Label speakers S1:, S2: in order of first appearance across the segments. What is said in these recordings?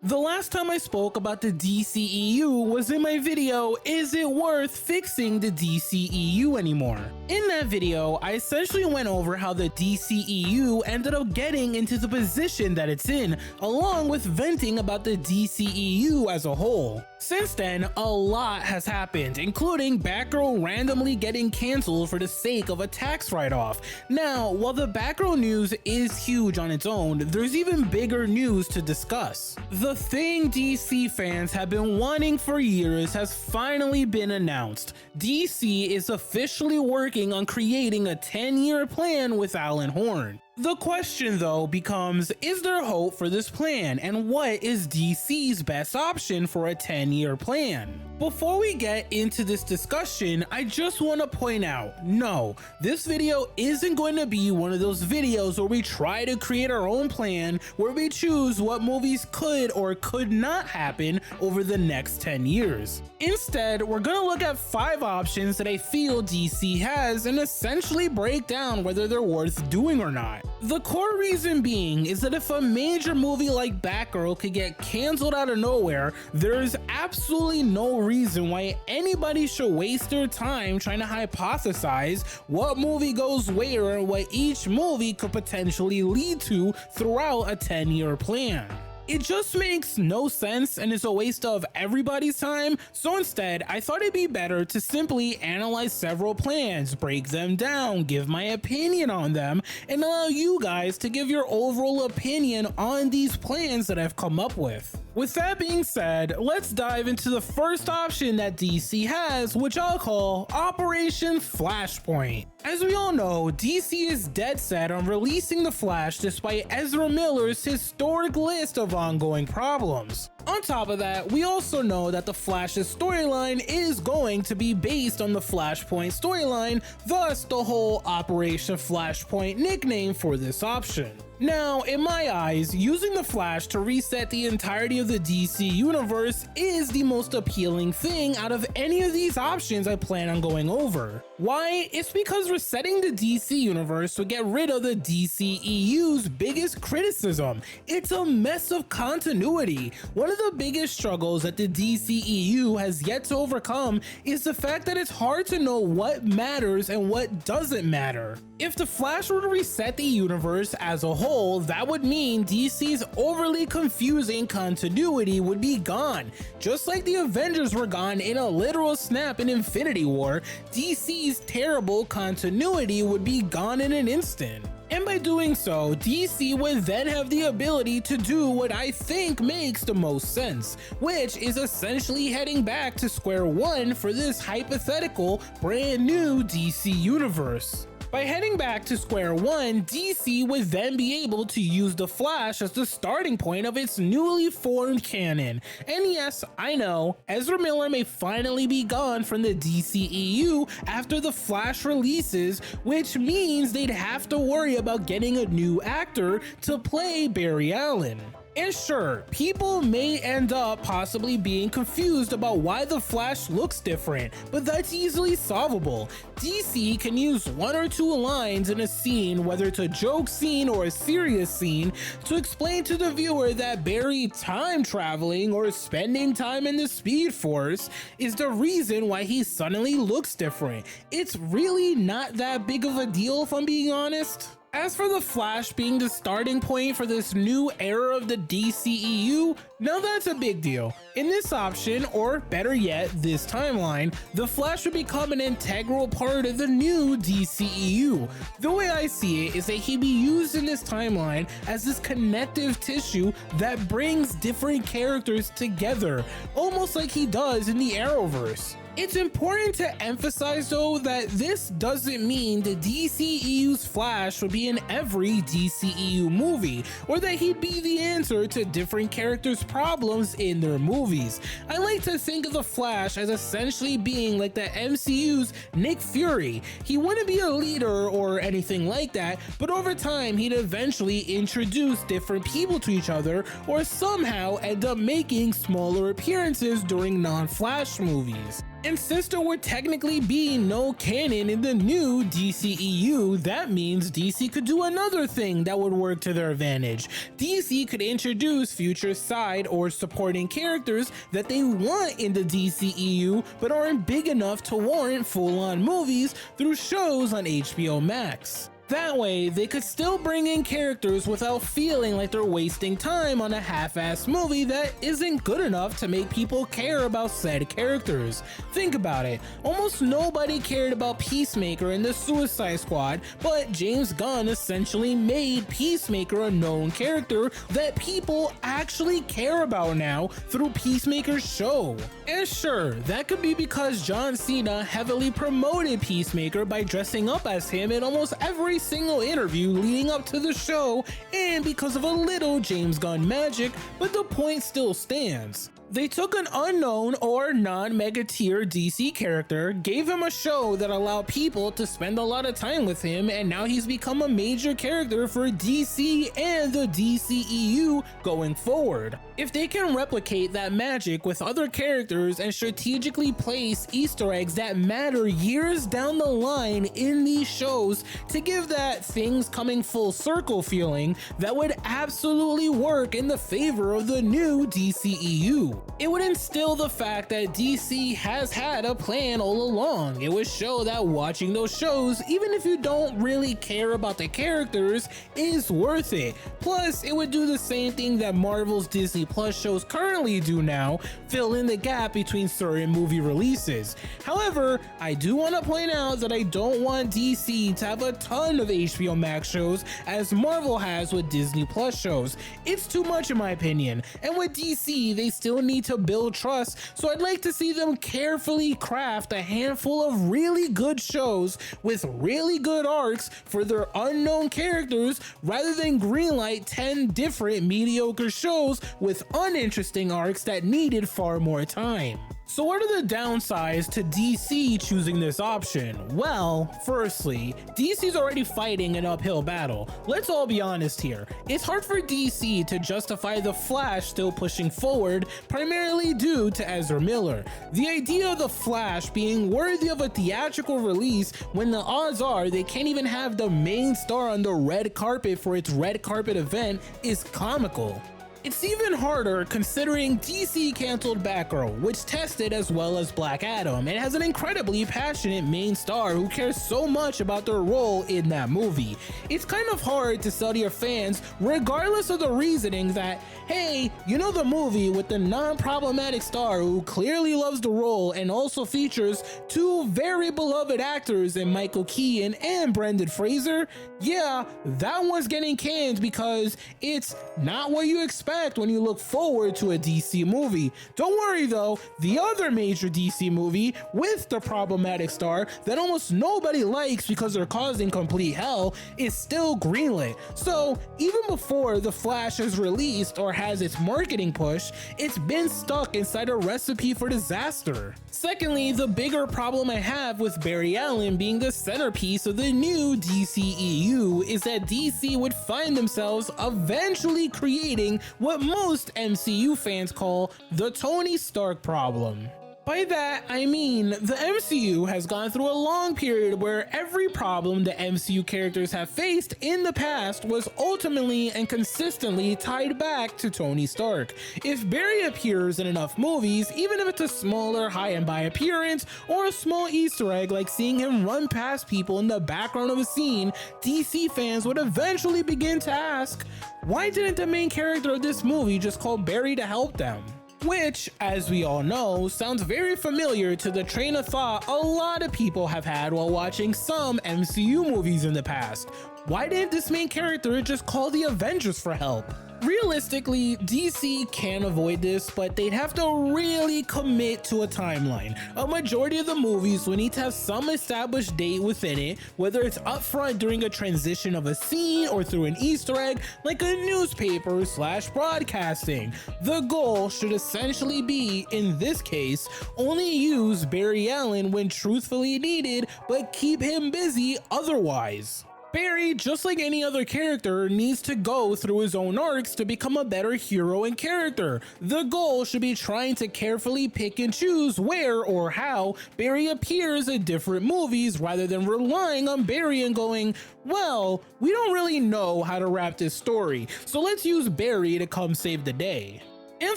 S1: The last time I spoke about the DCEU was in my video, Is It Worth Fixing the DCEU Anymore? In that video, I essentially went over how the DCEU ended up getting into the position that it's in, along with venting about the DCEU as a whole. Since then, a lot has happened, including Batgirl randomly getting cancelled for the sake of a tax write-off. Now, while the Batgirl news is huge on its own, there's even bigger news to discuss. The thing DC fans have been wanting for years has finally been announced. DC is officially working on creating a 10-year plan with Alan Horn. The question though becomes, is there hope for this plan, and what is DC's best option for a 10-year plan? Before we get into this discussion, I just want to point out, no, this video isn't going to be one of those videos where we try to create our own plan, where we choose what movies could or could not happen over the next 10 years. Instead, we're going to look at 5 options that I feel DC has and essentially break down whether they're worth doing or not. The core reason being is that if a major movie like Batgirl could get cancelled out of nowhere, there's absolutely no reason why anybody should waste their time trying to hypothesize what movie goes where and what each movie could potentially lead to throughout a 10-year plan. It just makes no sense and is a waste of everybody's time, so instead, I thought it'd be better to simply analyze several plans, break them down, give my opinion on them, and allow you guys to give your overall opinion on these plans that I've come up with. With that being said, let's dive into the first option that DC has, which I'll call Operation Flashpoint. As we all know, DC is dead set on releasing The Flash despite Ezra Miller's historic list of ongoing problems. On top of that, we also know that The Flash's storyline is going to be based on the Flashpoint storyline, thus the whole Operation Flashpoint nickname for this option. Now, in my eyes, using the Flash to reset the entirety of the DC universe is the most appealing thing out of any of these options I plan on going over. Why? It's because resetting the DC universe would get rid of the DCEU's biggest criticism. It's a mess of continuity. One of the biggest struggles that the DCEU has yet to overcome is the fact that it's hard to know what matters and what doesn't matter. If the Flash were to reset the universe as a whole, that would mean DC's overly confusing continuity would be gone. Just like the Avengers were gone in a literal snap in Infinity War, DC's terrible continuity would be gone in an instant. And by doing so, DC would then have the ability to do what I think makes the most sense, which is essentially heading back to square one for this hypothetical brand new DC universe. By heading back to square one, DC would then be able to use the Flash as the starting point of its newly formed canon. And yes, I know, Ezra Miller may finally be gone from the DCEU after the Flash releases, which means they'd have to worry about getting a new actor to play Barry Allen. And sure, people may end up possibly being confused about why the Flash looks different, but that's easily solvable. DC can use 1 or 2 lines in a scene, whether it's a joke scene or a serious scene, to explain to the viewer that Barry time traveling or spending time in the Speed Force is the reason why he suddenly looks different. It's really not that big of a deal, if I'm being honest. As for the Flash being the starting point for this new era of the DCEU, now that's a big deal. In this option, or better yet, this timeline, the Flash would become an integral part of the new DCEU. The way I see it is that he'd be used in this timeline as this connective tissue that brings different characters together, almost like he does in the Arrowverse. It's important to emphasize though that this doesn't mean the DCEU's Flash would be in every DCEU movie, or that he'd be the answer to different characters' problems in their movies. I like to think of the Flash as essentially being like the MCU's Nick Fury. He wouldn't be a leader or anything like that, but over time he'd eventually introduce different people to each other, or somehow end up making smaller appearances during non-Flash movies. And since there would technically be no canon in the new DCEU, that means DC could do another thing that would work to their advantage. DC could introduce future side or supporting characters that they want in the DCEU but aren't big enough to warrant full-on movies through shows on HBO Max. That way, they could still bring in characters without feeling like they're wasting time on a half-assed movie that isn't good enough to make people care about said characters. Think about it, almost nobody cared about Peacemaker in the Suicide Squad, but James Gunn essentially made Peacemaker a known character that people actually care about now through Peacemaker's show. And sure, that could be because John Cena heavily promoted Peacemaker by dressing up as him in almost every single interview leading up to the show, and because of a little James Gunn magic, but the point still stands. They took an unknown or non-mega tier DC character, gave him a show that allowed people to spend a lot of time with him, and now he's become a major character for DC and the DCEU going forward. If they can replicate that magic with other characters and strategically place Easter eggs that matter years down the line in these shows to give that things coming full circle feeling, that would absolutely work in the favor of the new DCEU. It would instill the fact that DC has had a plan all along. It would show that watching those shows, even if you don't really care about the characters, is worth it. Plus, it would do the same thing that Marvel's Disney Plus shows currently do now, fill in the gap between certain movie releases. However, I do want to point out that I don't want DC to have a ton of HBO Max shows as Marvel has with Disney Plus shows. It's too much in my opinion, and with DC, they still need to build trust, so I'd like to see them carefully craft a handful of really good shows with really good arcs for their unknown characters rather than greenlight 10 different mediocre shows with uninteresting arcs that needed far more time. So what are the downsides to DC choosing this option? Well, firstly, DC's already fighting an uphill battle. Let's all be honest here. It's hard for DC to justify the Flash still pushing forward, primarily due to Ezra Miller. The idea of the Flash being worthy of a theatrical release when the odds are they can't even have the main star on the red carpet for its red carpet event is comical. It's even harder considering DC canceled Batgirl, which tested as well as Black Adam, and has an incredibly passionate main star who cares so much about their role in that movie. It's kind of hard to sell to your fans, regardless of the reasoning, that, hey, you know the movie with the non-problematic star who clearly loves the role and also features two very beloved actors in Michael Keaton and Brendan Fraser? Yeah, that one's getting canned because it's not what you expect when you look forward to a DC movie. Don't worry though, the other major DC movie with the problematic star that almost nobody likes because they're causing complete hell is still greenlit. So even before The Flash is released or has its marketing push, it's been stuck inside a recipe for disaster. Secondly, the bigger problem I have with Barry Allen being the centerpiece of the new DCEU is that DC would find themselves eventually creating what most MCU fans call the Tony Stark problem. By that, I mean the MCU has gone through a long period where every problem the MCU characters have faced in the past was ultimately and consistently tied back to Tony Stark. If Barry appears in enough movies, even if it's a smaller high-and-by appearance or a small Easter egg like seeing him run past people in the background of a scene, DC fans would eventually begin to ask, why didn't the main character of this movie just call Barry to help them? Which, as we all know, sounds very familiar to the train of thought a lot of people have had while watching some MCU movies in the past. Why didn't this main character just call the Avengers for help? Realistically, DC can avoid this, but they'd have to really commit to a timeline. A majority of the movies will need to have some established date within it, whether it's upfront during a transition of a scene or through an Easter egg like a newspaper / broadcasting. The goal should essentially be, in this case, only use Barry Allen when truthfully needed, but keep him busy otherwise. Barry, just like any other character, needs to go through his own arcs to become a better hero and character. The goal should be trying to carefully pick and choose where or how Barry appears in different movies rather than relying on Barry and going, well, we don't really know how to wrap this story, so let's use Barry to come save the day. And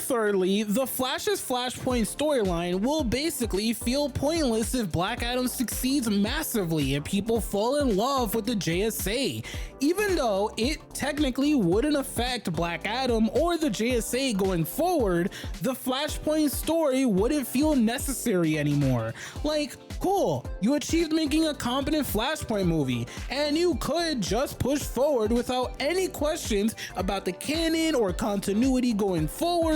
S1: thirdly, the Flash's Flashpoint storyline will basically feel pointless if Black Adam succeeds massively and people fall in love with the JSA. Even though it technically wouldn't affect Black Adam or the JSA going forward, the Flashpoint story wouldn't feel necessary anymore. Like, cool, you achieved making a competent Flashpoint movie, and you could just push forward without any questions about the canon or continuity going forward.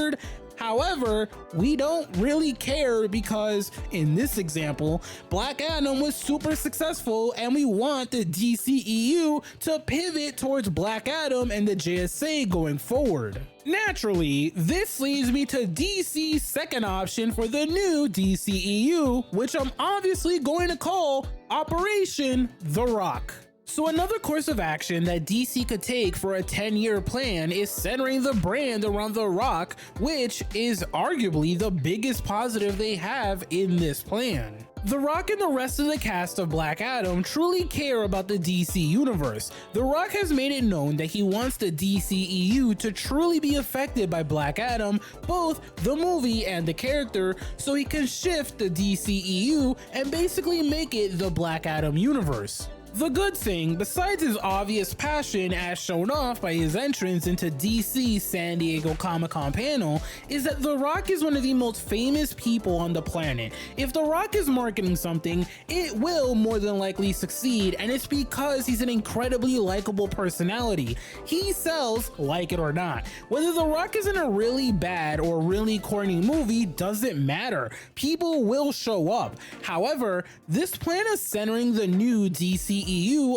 S1: However, we don't really care because, in this example, Black Adam was super successful and we want the DCEU to pivot towards Black Adam and the JSA going forward. Naturally, this leads me to DC's second option for the new DCEU, which I'm obviously going to call Operation The Rock. So another course of action that DC could take for a 10-year plan is centering the brand around The Rock, which is arguably the biggest positive they have in this plan. The Rock and the rest of the cast of Black Adam truly care about the DC universe. The Rock has made it known that he wants the DCEU to truly be affected by Black Adam, both the movie and the character, so he can shift the DCEU and basically make it the Black Adam universe. The good thing, besides his obvious passion as shown off by his entrance into DC's San Diego Comic-Con panel, is that The Rock is one of the most famous people on the planet. If The Rock is marketing something, it will more than likely succeed, and it's because he's an incredibly likable personality. He sells, like it or not. Whether The Rock is in a really bad or really corny movie doesn't matter. People will show up. However, this plan of centering the new DCEU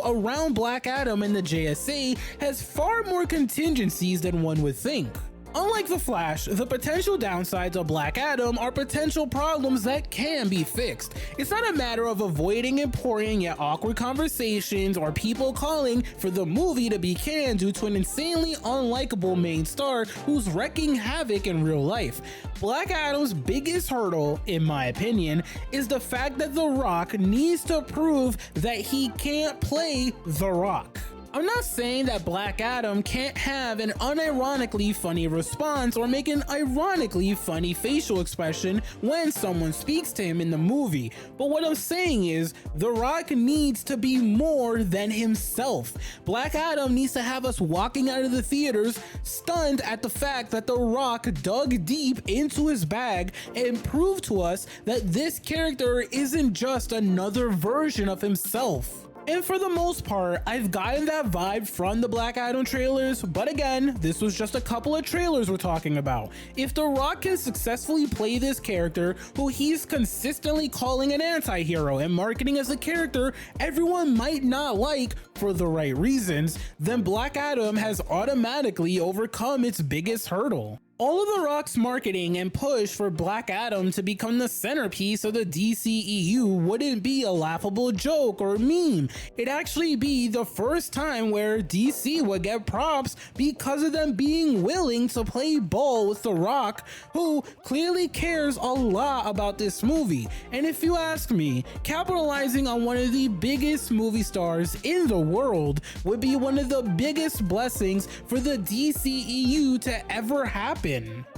S1: around Black Adam and the JSA has far more contingencies than one would think. Unlike The Flash, the potential downsides of Black Adam are potential problems that can be fixed. It's not a matter of avoiding important yet awkward conversations or people calling for the movie to be canned due to an insanely unlikable main star who's wreaking havoc in real life. Black Adam's biggest hurdle, in my opinion, is the fact that The Rock needs to prove that he can't play The Rock. I'm not saying that Black Adam can't have an unironically funny response or make an ironically funny facial expression when someone speaks to him in the movie, but what I'm saying is The Rock needs to be more than himself. Black Adam needs to have us walking out of the theaters stunned at the fact that The Rock dug deep into his bag and proved to us that this character isn't just another version of himself. And for the most part, I've gotten that vibe from the Black Adam trailers, but again, this was just a couple of trailers we're talking about. If The Rock can successfully play this character, who he's consistently calling an anti-hero and marketing as a character everyone might not like for the right reasons, then Black Adam has automatically overcome its biggest hurdle. All of The Rock's marketing and push for Black Adam to become the centerpiece of the DCEU wouldn't be a laughable joke or meme. It'd actually be the first time where DC would get props because of them being willing to play ball with The Rock, who clearly cares a lot about this movie. And if you ask me, capitalizing on one of the biggest movie stars in the world would be one of the biggest blessings for the DCEU to ever happen.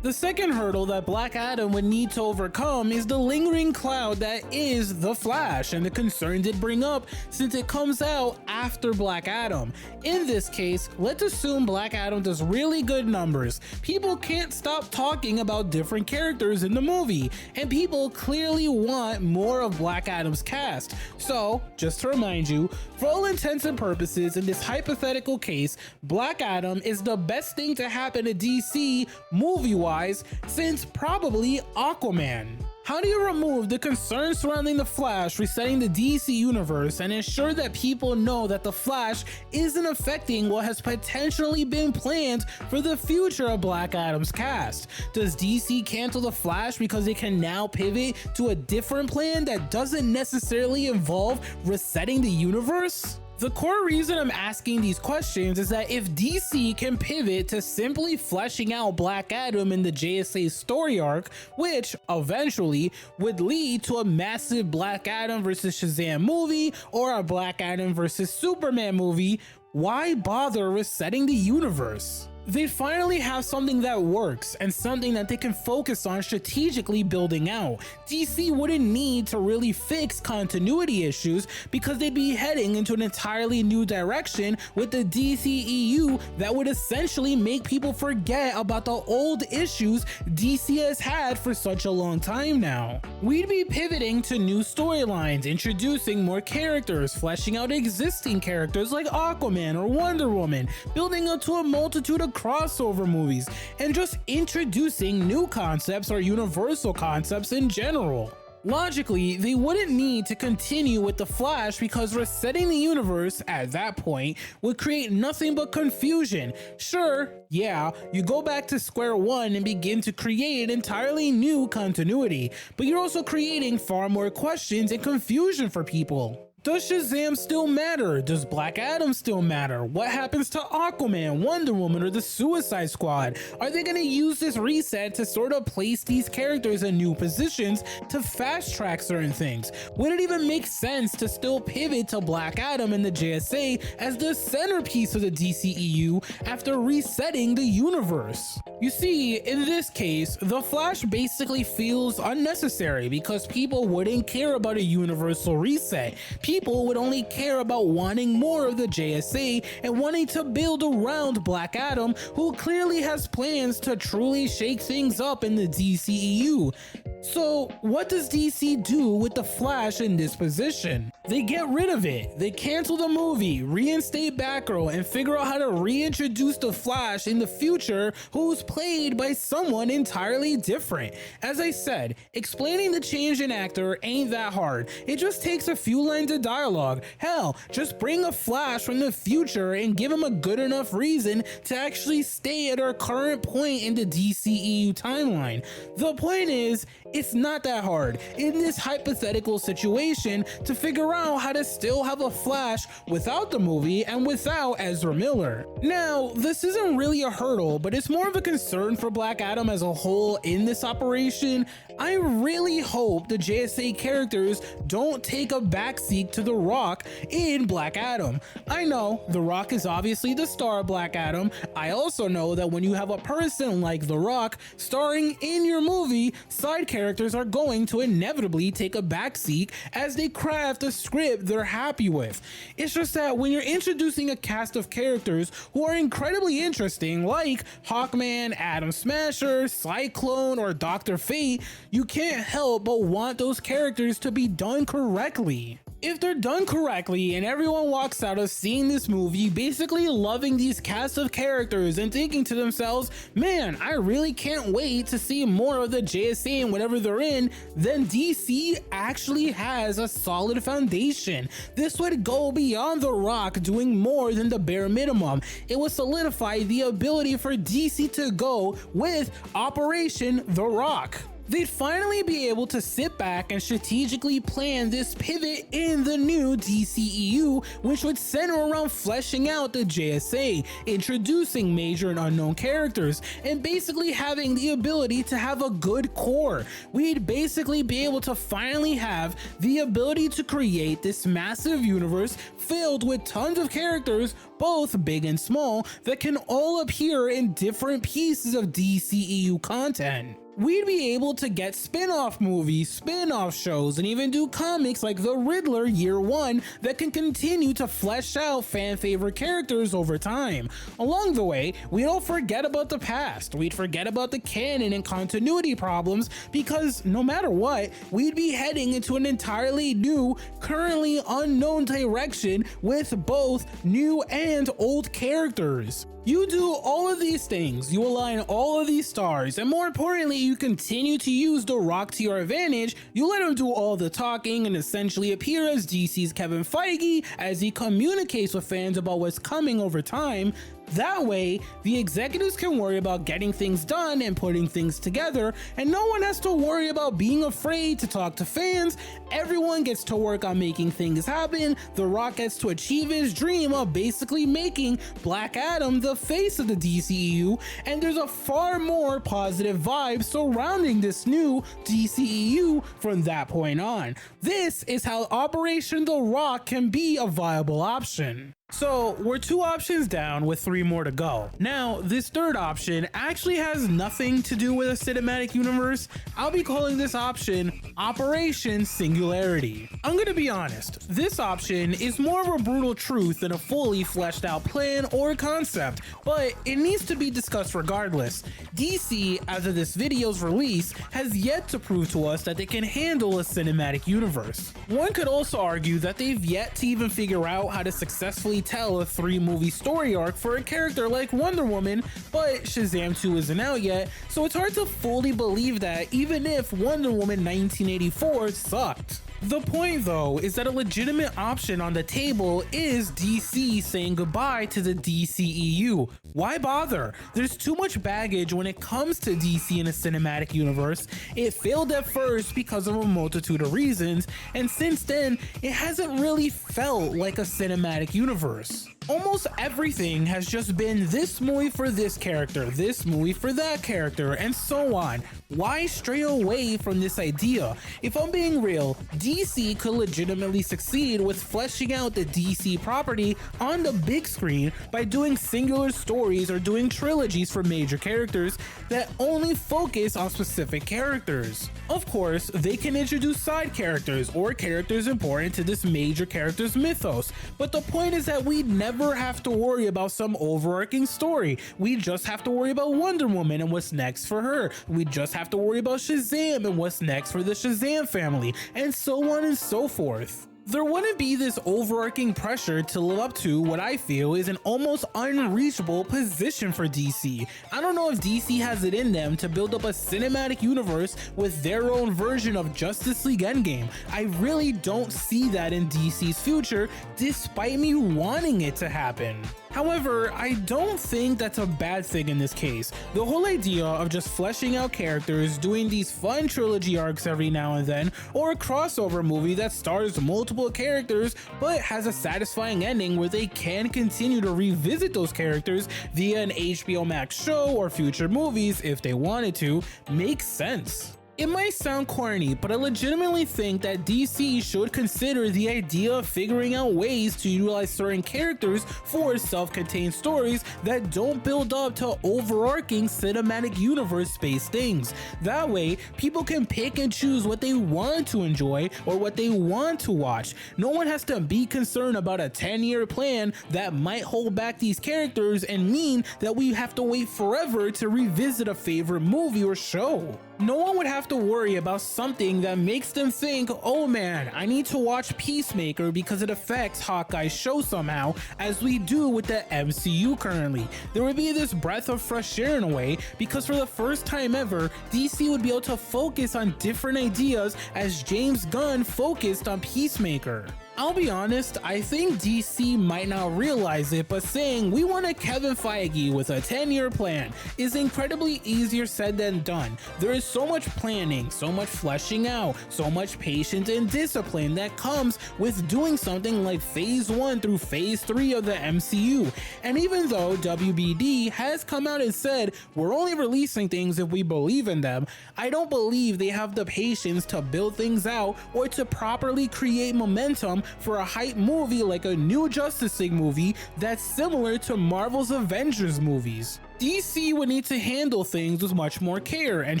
S1: The second hurdle that Black Adam would need to overcome is the lingering cloud that is The Flash and the concerns it bring up since it comes out after Black Adam. In this case, let's assume Black Adam does really good numbers. People can't stop talking about different characters in the movie, and people clearly want more of Black Adam's cast. So, just to remind you, for all intents and purposes in this hypothetical case, Black Adam is the best thing to happen to DC movie-wise since probably Aquaman. How do you remove the concerns surrounding The Flash resetting the DC universe and ensure that people know that The Flash isn't affecting what has potentially been planned for the future of Black Adam's cast? Does DC cancel The Flash because they can now pivot to a different plan that doesn't necessarily involve resetting the universe? The core reason I'm asking these questions is that if DC can pivot to simply fleshing out Black Adam in the JSA story arc, which eventually would lead to a massive Black Adam vs. Shazam movie or a Black Adam vs. Superman movie, why bother resetting the universe? They finally have something that works and something that they can focus on strategically building out. DC wouldn't need to really fix continuity issues because they'd be heading into an entirely new direction with the DCEU that would essentially make people forget about the old issues DC has had for such a long time now. We'd be pivoting to new storylines, introducing more characters, fleshing out existing characters like Aquaman or Wonder Woman, building up to a multitude of crossover movies, and just introducing new concepts or universal concepts in general. Logically, they wouldn't need to continue with the Flash because resetting the universe at that point would create nothing but confusion. Sure, yeah, you go back to square one and begin to create an entirely new continuity, but you're also creating far more questions and confusion for people. Does Shazam still matter? Does Black Adam still matter? What happens to Aquaman, Wonder Woman, or the Suicide Squad? Are they going to use this reset to sort of place these characters in new positions to fast track certain things? Would it even make sense to still pivot to Black Adam and the JSA as the centerpiece of the DCEU after resetting the universe? You see, in this case, the Flash basically feels unnecessary because people wouldn't care about a universal reset. People would only care about wanting more of the JSA and wanting to build around Black Adam, who clearly has plans to truly shake things up in the DCEU. So what does DC do with the Flash in this position? They get rid of it. They cancel the movie, reinstate Batgirl, and figure out how to reintroduce the Flash in the future, who's played by someone entirely different. As I said, explaining the change in actor ain't that hard. It just takes a few lines of dialogue. Hell, just bring a Flash from the future and give him a good enough reason to actually stay at our current point in the DCEU timeline. The point is, it's not that hard in this hypothetical situation to figure out how to still have a Flash without the movie and without Ezra Miller. Now, this isn't really a hurdle, but it's more of a concern for Black Adam as a whole in this operation. I really hope the JSA characters don't take a backseat to The Rock in Black Adam. I know The Rock is obviously the star of Black Adam. I also know that when you have a person like The Rock starring in your movie, side characters are going to inevitably take a backseat as they craft a script they're happy with. It's just that when you're introducing a cast of characters who are incredibly interesting, like Hawkman, Atom Smasher, Cyclone, or Dr. Fate, you can't help but want those characters to be done correctly. If they're done correctly and everyone walks out of seeing this movie basically loving these cast of characters and thinking to themselves, man, I really can't wait to see more of the JSA and whatever they're in, then DC actually has a solid foundation. This would go beyond The Rock doing more than the bare minimum. It would solidify the ability for DC to go with Operation The Rock. They'd finally be able to sit back and strategically plan this pivot in the new DCEU, which would center around fleshing out the JSA, introducing major and unknown characters, and basically having the ability to have a good core. We'd basically be able to finally have the ability to create this massive universe filled with tons of characters, both big and small, that can all appear in different pieces of DCEU content. We'd be able to get spin-off movies, spin-off shows, and even do comics like The Riddler Year One that can continue to flesh out fan-favorite characters over time. Along the way, we don't forget about the past. We'd forget about the canon and continuity problems because no matter what, we'd be heading into an entirely new, currently unknown direction with both new and old characters. You do all of these things, you align all of these stars, and more importantly, you continue to use The Rock to your advantage. You let him do all the talking and essentially appear as DC's Kevin Feige as he communicates with fans about what's coming over time. That way, the executives can worry about getting things done and putting things together, and no one has to worry about being afraid to talk to fans. Everyone gets to work on making things happen. The Rock gets to achieve his dream of basically making Black Adam the face of the DCEU, and there's a far more positive vibe surrounding this new DCEU from that point on. This is how Operation The Rock can be a viable option. So we're 2 options down with 3 more to go. Now, this third option actually has nothing to do with a cinematic universe. I'll be calling this option Operation Singularity. I'm gonna be honest, this option is more of a brutal truth than a fully fleshed out plan or concept, but it needs to be discussed regardless. DC, as of this video's release, has yet to prove to us that they can handle a cinematic universe. One could also argue that they've yet to even figure out how to successfully tell a 3-movie story arc for a character like Wonder Woman, but Shazam 2 isn't out yet, so it's hard to fully believe that, even if Wonder Woman 1984 sucked. The point though is that a legitimate option on the table is DC saying goodbye to the DCEU. Why bother? There's too much baggage when it comes to DC in a cinematic universe. It failed at first because of a multitude of reasons, and since then it hasn't really felt like a cinematic universe. Almost everything has just been this movie for this character, this movie for that character, and so on. Why stray away from this idea? If I'm being real, DC could legitimately succeed with fleshing out the DC property on the big screen by doing singular stories or doing trilogies for major characters that only focus on specific characters. Of course, they can introduce side characters or characters important to this major character's mythos, but the point is that we never have to worry about some overarching story. We just have to worry about Wonder Woman and what's next for her. We just have to worry about Shazam and what's next for the Shazam family, and so on and so forth. There wouldn't be this overarching pressure to live up to what I feel is an almost unreachable position for DC. I don't know if DC has it in them to build up a cinematic universe with their own version of Justice League Endgame. I really don't see that in DC's future, despite me wanting it to happen. However, I don't think that's a bad thing in this case. The whole idea of just fleshing out characters, doing these fun trilogy arcs every now and then, or a crossover movie that stars multiple characters but has a satisfying ending where they can continue to revisit those characters via an HBO Max show or future movies if they wanted to, makes sense. It might sound corny, but I legitimately think that DC should consider the idea of figuring out ways to utilize certain characters for self-contained stories that don't build up to overarching cinematic universe-based things. That way, people can pick and choose what they want to enjoy or what they want to watch. No one has to be concerned about a 10-year plan that might hold back these characters and mean that we have to wait forever to revisit a favorite movie or show. No one would have to worry about something that makes them think, oh man, I need to watch Peacemaker because it affects Hawkeye's show somehow, as we do with the MCU currently. There would be this breath of fresh air in a way, because for the first time ever, DC would be able to focus on different ideas as James Gunn focused on Peacemaker. I'll be honest, I think DC might not realize it, but saying we want a Kevin Feige with a 10-year plan is incredibly easier said than done. There is so much planning, so much fleshing out, so much patience and discipline that comes with doing something like phase 1 through phase 3 of the MCU. And even though WBD has come out and said we're only releasing things if we believe in them, I don't believe they have the patience to build things out or to properly create momentum for a hype movie like a new Justice League movie that's similar to Marvel's Avengers movies. DC would need to handle things with much more care and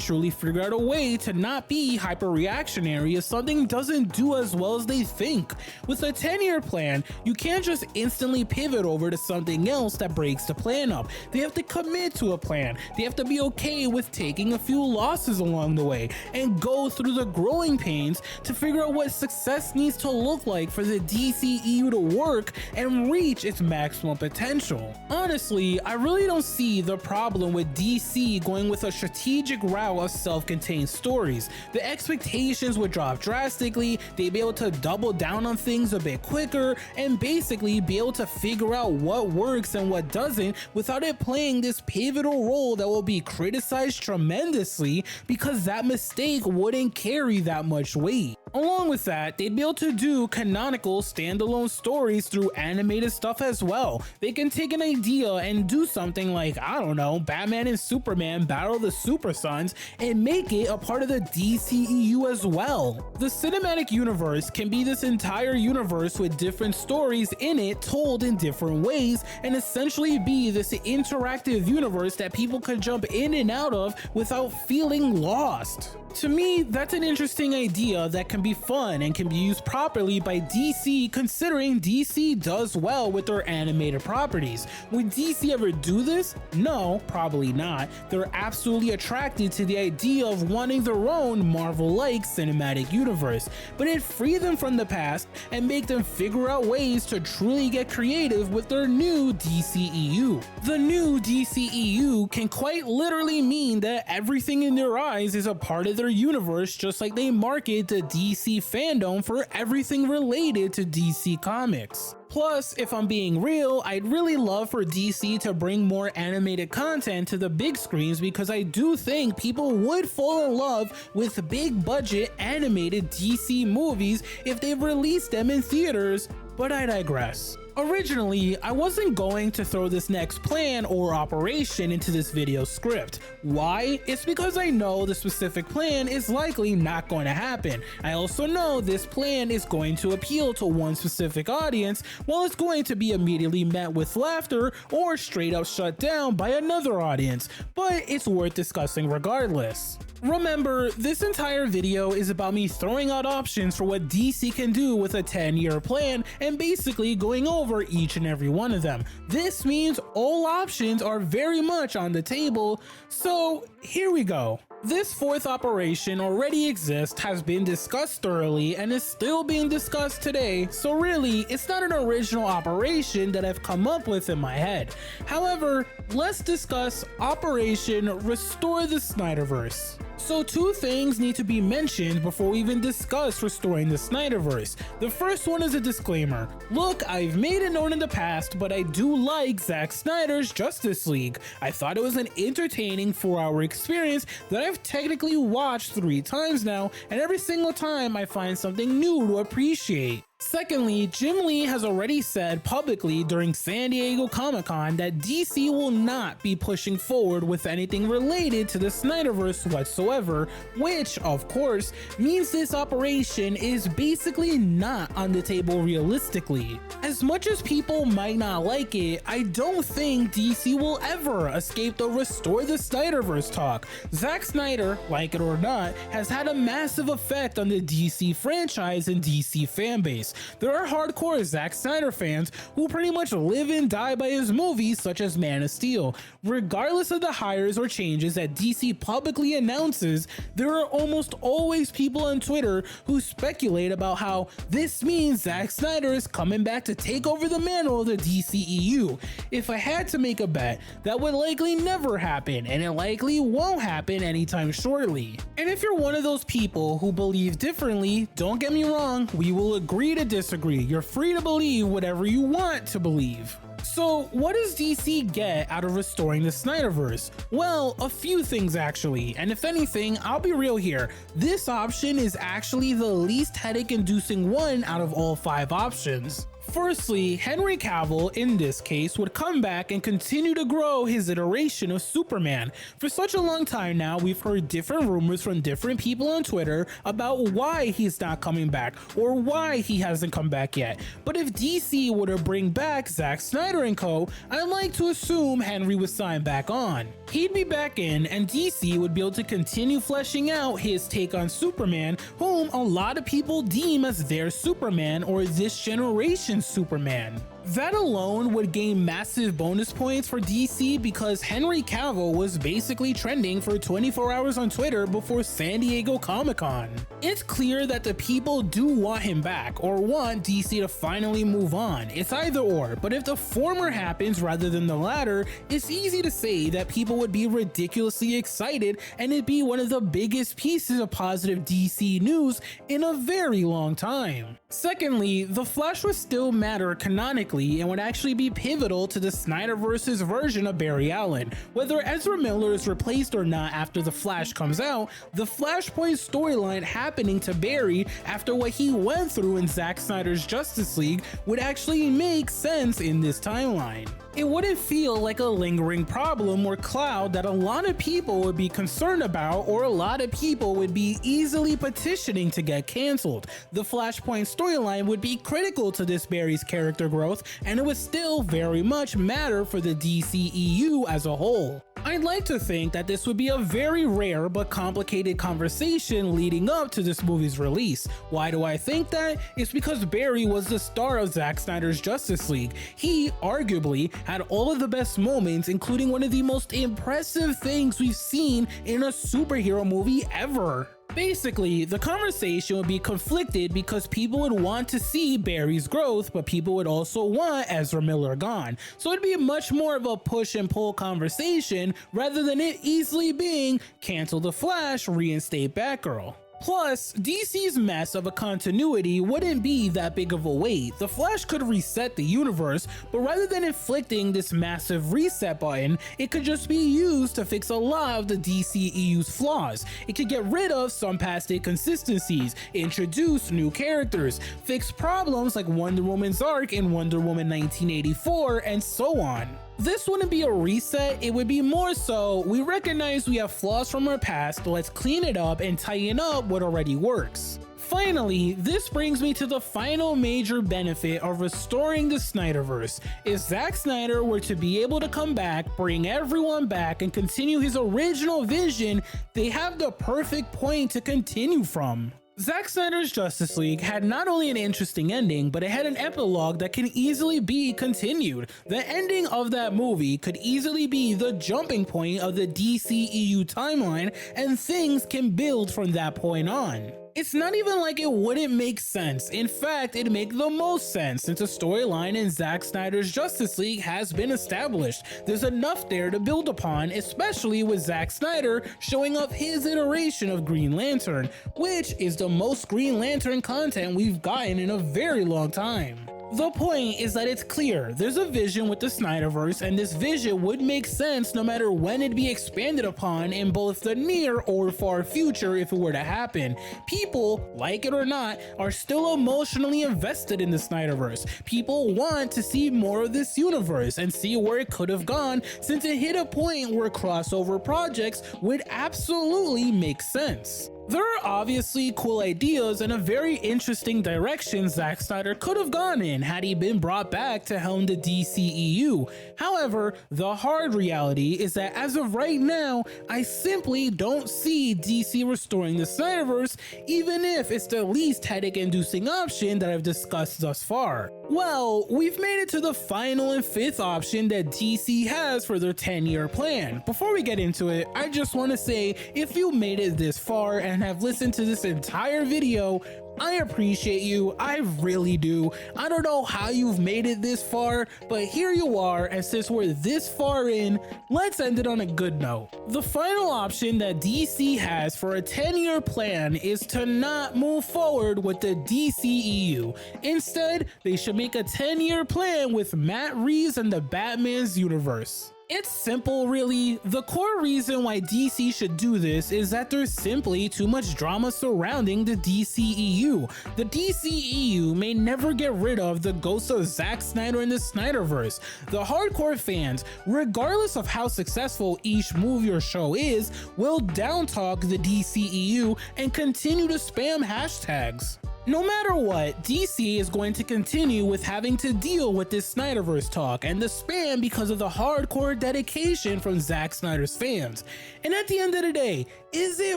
S1: truly figure out a way to not be hyper-reactionary if something doesn't do as well as they think. With a 10-year plan, you can't just instantly pivot over to something else that breaks the plan up. They have to commit to a plan. They have to be okay with taking a few losses along the way and go through the growing pains to figure out what success needs to look like for the DCEU to work and reach its maximum potential. Honestly, I really don't see the problem with DC going with a strategic route of self-contained stories. The expectations would drop drastically, they'd be able to double down on things a bit quicker, and basically be able to figure out what works and what doesn't without it playing this pivotal role that will be criticized tremendously because that mistake wouldn't carry that much weight. Along with that, they'd be able to do canonical standalone stories through animated stuff as well. They can take an idea and do something like, I don't know, Batman and Superman Battle of the Super Sons and make it a part of the DCEU as well. The cinematic universe can be this entire universe with different stories in it told in different ways and essentially be this interactive universe that people can jump in and out of without feeling lost. To me, that's an interesting idea that can be fun and can be used properly by DC, considering DC does well with their animated properties. Would DC ever do this? No, probably not. They're absolutely attracted to the idea of wanting their own Marvel-like cinematic universe, but it freed them from the past and make them figure out ways to truly get creative with their new DCEU. The new DCEU can quite literally mean that everything in their eyes is a part of their universe, just like they market the DC fandom for everything related to DC Comics. Plus, if I'm being real, I'd really love for DC to bring more animated content to the big screens because I do think people would fall in love with big budget animated DC movies if they've released them in theaters, but I digress. Originally, I wasn't going to throw this next plan or operation into this video script. Why? It's because I know the specific plan is likely not going to happen. I also know this plan is going to appeal to one specific audience, while it's going to be immediately met with laughter or straight up shut down by another audience, but it's worth discussing regardless. Remember, this entire video is about me throwing out options for what DC can do with a 10-year plan and basically going over each and every one of them. This means all options are very much on the table, so here we go. This fourth operation already exists, has been discussed thoroughly, and is still being discussed today, so really, it's not an original operation that I've come up with in my head. However, let's discuss Operation Restore the Snyderverse. So two things need to be mentioned before we even discuss restoring the Snyderverse. The first one is a disclaimer. Look, I've made it known in the past, but I do like Zack Snyder's Justice League. I thought it was an entertaining 4-hour experience that I've technically watched 3 times now, and every single time I find something new to appreciate. Secondly, Jim Lee has already said publicly during San Diego Comic-Con that DC will not be pushing forward with anything related to the Snyderverse whatsoever, which, of course, means this operation is basically not on the table realistically. As much as people might not like it, I don't think DC will ever escape the Restore the Snyderverse talk. Zack Snyder, like it or not, has had a massive effect on the DC franchise and DC fanbase. There are hardcore Zack Snyder fans who pretty much live and die by his movies, such as Man of Steel. Regardless of the hires or changes that DC publicly announces, there are almost always people on Twitter who speculate about how this means Zack Snyder is coming back to take over the mantle of the DCEU. If I had to make a bet, that would likely never happen, and it likely won't happen anytime shortly. And if you're one of those people who believe differently, don't get me wrong, we will agree to disagree. You're free to believe whatever you want to believe. So what does DC get out of restoring the Snyderverse? Well, a few things actually, and if anything, I'll be real here, this option is actually the least headache-inducing one out of all 5 options. Firstly, Henry Cavill, in this case, would come back and continue to grow his iteration of Superman. For such a long time now, we've heard different rumors from different people on Twitter about why he's not coming back or why he hasn't come back yet. But if DC were to bring back Zack Snyder and co, I'd like to assume Henry would sign back on. He'd be back in, and DC would be able to continue fleshing out his take on Superman, whom a lot of people deem as their Superman or this generation's Superman. That alone would gain massive bonus points for DC because Henry Cavill was basically trending for 24 hours on Twitter before San Diego Comic-Con. It's clear that the people do want him back or want DC to finally move on. It's either or, but if the former happens rather than the latter, it's easy to say that people would be ridiculously excited and it'd be one of the biggest pieces of positive DC news in a very long time. Secondly, The Flash would still matter canonically and would actually be pivotal to the Snyderverse's version of Barry Allen. Whether Ezra Miller is replaced or not after The Flash comes out, the Flashpoint storyline happening to Barry after what he went through in Zack Snyder's Justice League would actually make sense in this timeline. It wouldn't feel like a lingering problem or cloud that a lot of people would be concerned about or a lot of people would be easily petitioning to get cancelled. The Flashpoint storyline would be critical to this Barry's character growth, and it would still very much matter for the DCEU as a whole. I'd like to think that this would be a very rare but complicated conversation leading up to this movie's release. Why do I think that? It's because Barry was the star of Zack Snyder's Justice League. He, arguably, had all of the best moments, including one of the most impressive things we've seen in a superhero movie ever. Basically, the conversation would be conflicted because people would want to see Barry's growth, but people would also want Ezra Miller gone. So it'd be much more of a push and pull conversation rather than it easily being cancel the Flash, reinstate Batgirl. Plus, DC's mess of a continuity wouldn't be that big of a weight. The Flash could reset the universe, but rather than inflicting this massive reset button, it could just be used to fix a lot of the DCEU's flaws. It could get rid of some past inconsistencies, introduce new characters, fix problems like Wonder Woman's arc in Wonder Woman 1984, and so on. This wouldn't be a reset, it would be more so, we recognize we have flaws from our past, let's clean it up and tighten up what already works. Finally, this brings me to the final major benefit of restoring the Snyderverse. If Zack Snyder were to be able to come back, bring everyone back, and continue his original vision, they have the perfect point to continue from. Zack Snyder's Justice League had not only an interesting ending, but it had an epilogue that can easily be continued. The ending of that movie could easily be the jumping point of the DCEU timeline, and things can build from that point on. It's not even like it wouldn't make sense. In fact, it'd make the most sense since the storyline in Zack Snyder's Justice League has been established. There's enough there to build upon, especially with Zack Snyder showing up his iteration of Green Lantern, which is the most Green Lantern content we've gotten in a very long time. The point is that it's clear there's a vision with the Snyderverse, and this vision would make sense no matter when it'd be expanded upon in both the near or far future if it were to happen. People, like it or not, are still emotionally invested in the Snyderverse. People want to see more of this universe and see where it could have gone, since it hit a point where crossover projects would absolutely make sense. There are obviously cool ideas and a very interesting direction Zack Snyder could have gone in had he been brought back to helm the DCEU. However, the hard reality is that as of right now, I simply don't see DC restoring the Snyderverse, even if it's the least headache-inducing option that I've discussed thus far. Well, we've made it to the final and fifth option that DC has for their 10-year plan. Before we get into it, I just want to say, if you made it this far and have listened to this entire video, I appreciate you, I really do. I don't know how you've made it this far, but here you are, and since we're this far in, let's end it on a good note. The final option that DC has for a 10-year plan is to not move forward with the DCEU. Instead, they should make a 10-year plan with Matt Reeves and the Batman's universe. It's simple, really. The core reason why DC should do this is that there's simply too much drama surrounding the DCEU. The DCEU may never get rid of the ghost of Zack Snyder in the Snyderverse. The hardcore fans, regardless of how successful each movie or show is, will downtalk the DCEU and continue to spam hashtags. No matter what, DC is going to continue with having to deal with this Snyderverse talk and the spam because of the hardcore dedication from Zack Snyder's fans. And at the end of the day, is it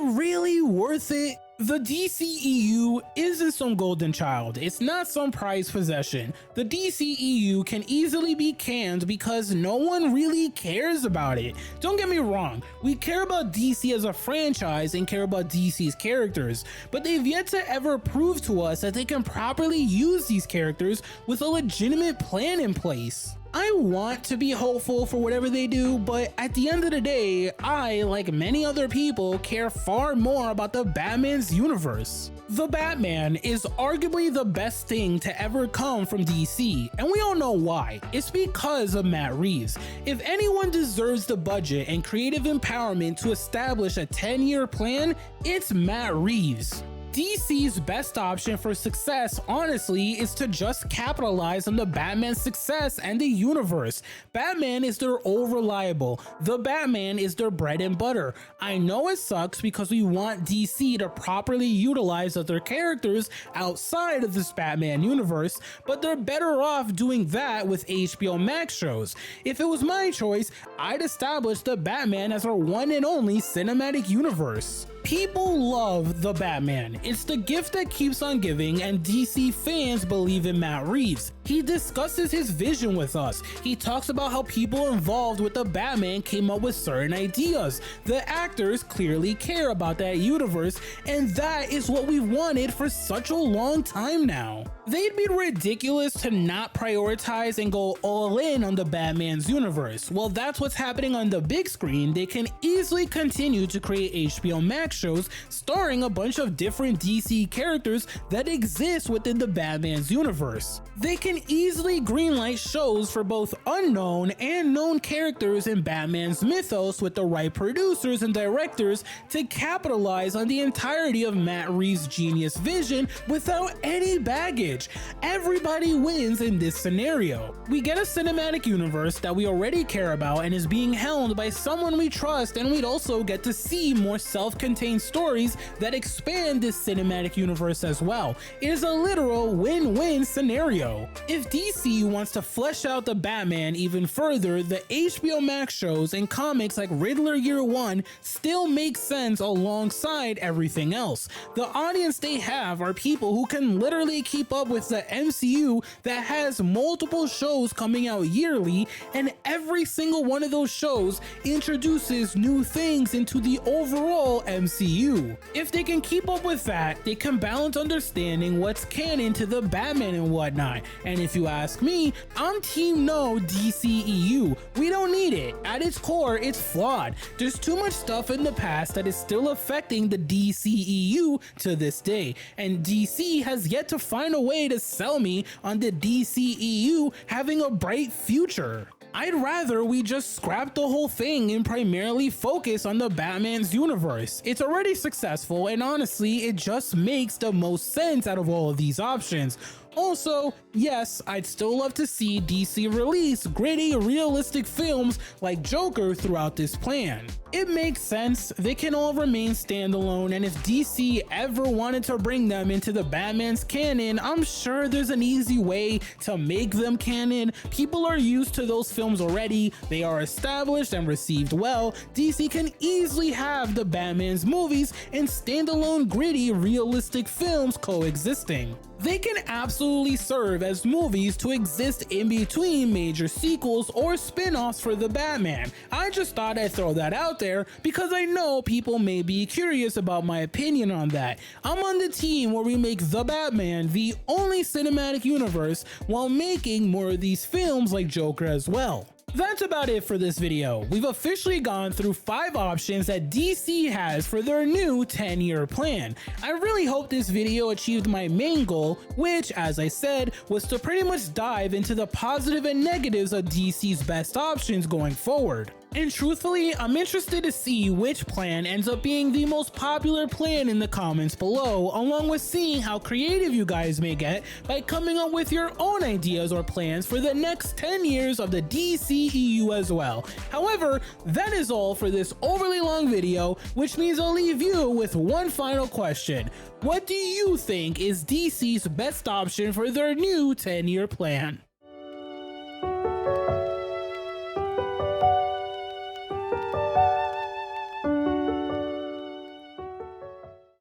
S1: really worth it? The DCEU isn't some golden child, it's not some prized possession. The DCEU can easily be canned because no one really cares about it. Don't get me wrong, we care about DC as a franchise and care about DC's characters, but they've yet to ever prove to us that they can properly use these characters with a legitimate plan in place. I want to be hopeful for whatever they do, but at the end of the day, I, like many other people, care far more about the Batman's universe. The Batman is arguably the best thing to ever come from DC, and we all know why. It's because of Matt Reeves. If anyone deserves the budget and creative empowerment to establish a 10-year plan, it's Matt Reeves. DC's best option for success, honestly, is to just capitalize on the Batman's success and the universe. Batman is their all reliable. The Batman is their bread and butter. I know it sucks because we want DC to properly utilize other characters outside of this Batman universe, but they're better off doing that with HBO Max shows. If it was my choice, I'd establish the Batman as our one and only cinematic universe. People love the Batman. It's the gift that keeps on giving, and DC fans believe in Matt Reeves. He discusses his vision with us. He talks about how people involved with the Batman came up with certain ideas. The actors clearly care about that universe, and that is what we've wanted for such a long time now. They'd be ridiculous to not prioritize and go all in on the Batman's universe. Well, that's what's happening on the big screen. They can easily continue to create HBO Max shows starring a bunch of different DC characters that exist within the Batman's universe. They can easily greenlight shows for both unknown and known characters in Batman's mythos with the right producers and directors to capitalize on the entirety of Matt Reeves' genius vision without any baggage. Everybody wins in this scenario. We get a cinematic universe that we already care about and is being helmed by someone we trust, and we'd also get to see more self-contained stories that expand this cinematic universe as well. It is a literal win-win scenario. If DC wants to flesh out the Batman even further, the HBO Max shows and comics like Riddler Year One still make sense alongside everything else. The audience they have are people who can literally keep up with the MCU that has multiple shows coming out yearly, and every single one of those shows introduces new things into the overall MCU. If they can keep up with that, they can balance understanding what's canon to the Batman and whatnot. And if you ask me, I'm team no DCEU. We don't need it. At its core, it's flawed. There's too much stuff in the past that is still affecting the DCEU to this day, and DC has yet to find a way to sell me on the DCEU having a bright future. I'd rather we just scrap the whole thing and primarily focus on the Batman's universe. It's already successful, and honestly, it just makes the most sense out of all of these options. Also, yes, I'd still love to see DC release gritty, realistic films like Joker throughout this plan. It makes sense, they can all remain standalone, and if DC ever wanted to bring them into the Batman's canon, I'm sure there's an easy way to make them canon. People are used to those films already, they are established and received well. DC can easily have the Batman's movies and standalone gritty, realistic films coexisting. They can absolutely serve as movies to exist in between major sequels or spin-offs for the Batman. I just thought I'd throw that out there because I know people may be curious about my opinion on that. I'm on the team where we make the Batman the only cinematic universe while making more of these films like Joker as well. That's about it for this video. We've officially gone through 5 options that DC has for their new 10-year plan. I really hope this video achieved my main goal, which, as I said, was to pretty much dive into the positive and negatives of DC's best options going forward. And truthfully, I'm interested to see which plan ends up being the most popular plan in the comments below, along with seeing how creative you guys may get by coming up with your own ideas or plans for the next 10 years of the DCEU as well. However, that is all for this overly long video, which means I'll leave you with one final question. What do you think is DC's best option for their new 10-year plan?